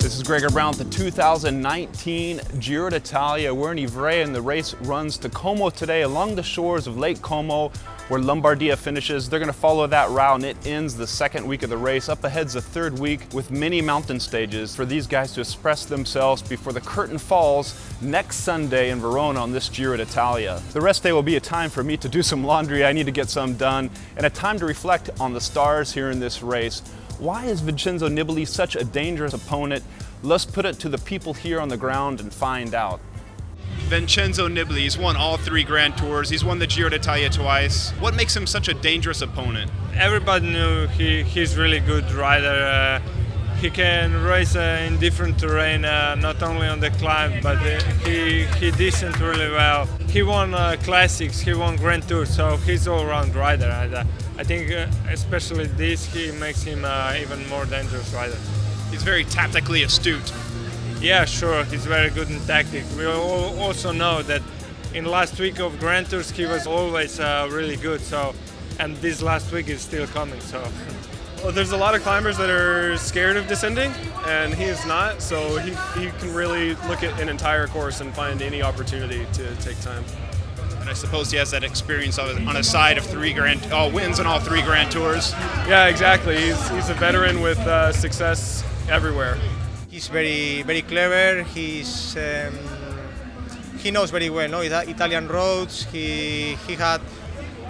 This is Gregor Brown at the 2019 Giro d'Italia. We're in Ivrea and the race runs to Como today along the shores of Lake Como where Lombardia finishes. They're going to follow that route and it ends the second week of the race. Up ahead's the third week with many mountain stages for these guys to express themselves before the curtain falls next Sunday in Verona on this Giro d'Italia. The rest day will be a time for me to do some laundry. I need to get some done and a time to reflect on the stars here in this race. Why is Vincenzo Nibali such a dangerous opponent? Let's put it to the people here on the ground and find out. Vincenzo Nibali, he's won all 3 Grand Tours. He's won the Giro d'Italia twice. What makes him such a dangerous opponent? Everybody knew he's really good rider. He can race in different terrain, not only on the climb, but he descent really well. He won classics, he won Grand Tours, so he's all-round rider. And, I think especially this, he makes him even more dangerous rider. He's very tactically astute. Yeah, sure, he's very good in tactics. We also know that in last week of Grand Tours he was always really good. So, and this last week is still coming. So, well, there's a lot of climbers that are scared of descending, and he is not. So he can really look at an entire course and find any opportunity to take time. And I suppose he has that experience on his side of wins on all 3 Grand Tours. Yeah, exactly. He's a veteran with success everywhere. He's very clever. He knows very well, no, Italian roads. He had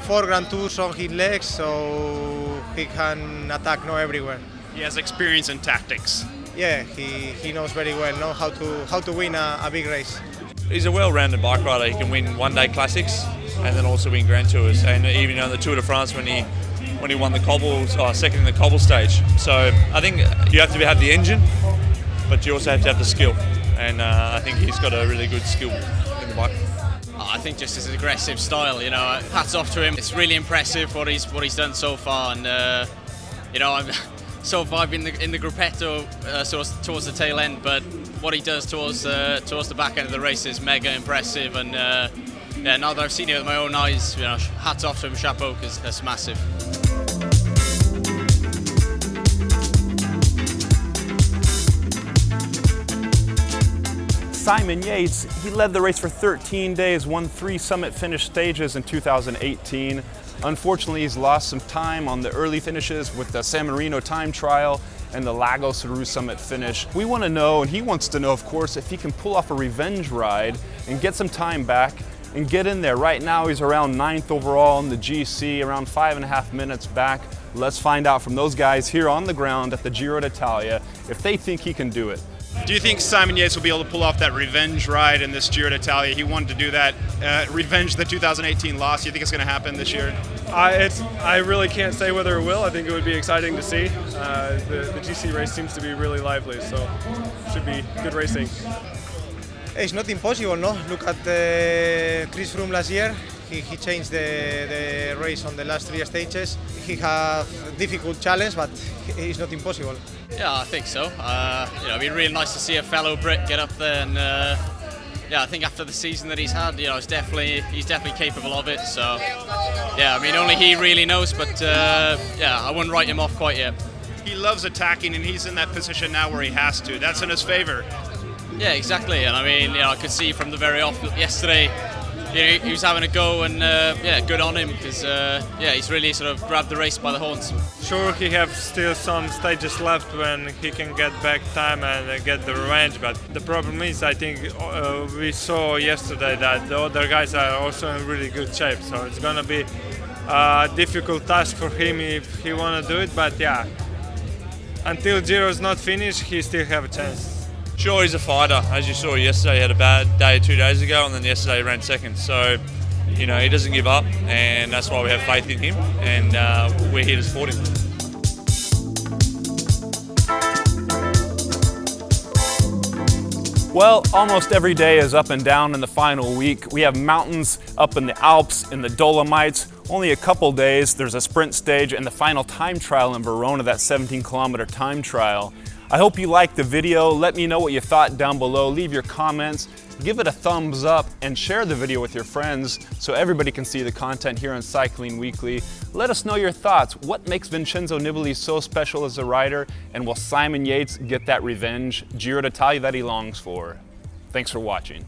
4 Grand Tours on his legs, so he can attack everywhere. He has experience in tactics. Yeah, he knows very well, how to win a big race. He's a well-rounded bike rider. He can win one-day classics and then also win Grand Tours. And even on the Tour de France when he won the cobbles, second in the cobble stage. So I think you have to have the engine, but you also have to have the skill. And I think he's got a really good skill in the bike. I think just his aggressive style, you know, hats off to him. It's really impressive what he's done so far, and you know, so far I've been in the gruppetto towards the tail end, but what he does towards the back end of the race is mega impressive. And yeah, now that I've seen it with my own eyes, you know, hats off to him, chapeau, because that's massive. Simon Yates, he led the race for 13 days, won 3 summit finish stages in 2018. Unfortunately, he's lost some time on the early finishes with the San Marino time trial and the Lagos Rue summit finish. We want to know, and he wants to know, of course, if he can pull off a revenge ride and get some time back and get in there. Right now, he's around 9th overall in the GC, around 5.5 minutes back. Let's find out from those guys here on the ground at the Giro d'Italia if they think he can do it. Do you think Simon Yates will be able to pull off that revenge ride in this Giro d'Italia? He wanted to do that, revenge the 2018 loss. Do you think it's going to happen this year? I really can't say whether it will. I think it would be exciting to see. The GC race seems to be really lively, so it should be good racing. It's not impossible, no? Look at Chris Froome last year. He changed the race on the last 3 stages. He had a difficult challenge, but it's not impossible. Yeah, I think so. You know, it'd be really nice to see a fellow Brit get up there, and yeah, I think after the season that he's had, you know, he's definitely capable of it. So yeah, I mean, only he really knows, but yeah, I wouldn't write him off quite yet. He loves attacking, and he's in that position now where he has to. That's in his favor. Yeah, exactly. And I mean, you know, I could see from the very off yesterday, you know, he was having a go, and yeah, good on him, because yeah, he's really sort of grabbed the race by the horns. Sure, he have still some stages left when he can get back time and get the revenge, but the problem is, I think we saw yesterday that the other guys are also in really good shape, so it's gonna be a difficult task for him if he wanna do it, but yeah, until Giro's not finished, he still have a chance. Sure, he's a fighter. As you saw yesterday, he had a bad day 2 days ago, and then yesterday he ran second. So, you know, he doesn't give up, and that's why we have faith in him, and we're here to support him. Well, almost every day is up and down in the final week. We have mountains up in the Alps, in the Dolomites. Only a couple days, there's a sprint stage and the final time trial in Verona, that 17-kilometer time trial. I hope you liked the video. Let me know what you thought down below. Leave your comments, give it a thumbs up, and share the video with your friends so everybody can see the content here on Cycling Weekly. Let us know your thoughts. What makes Vincenzo Nibali so special as a rider? And will Simon Yates get that revenge Giro d'Italia that he longs for? Thanks for watching.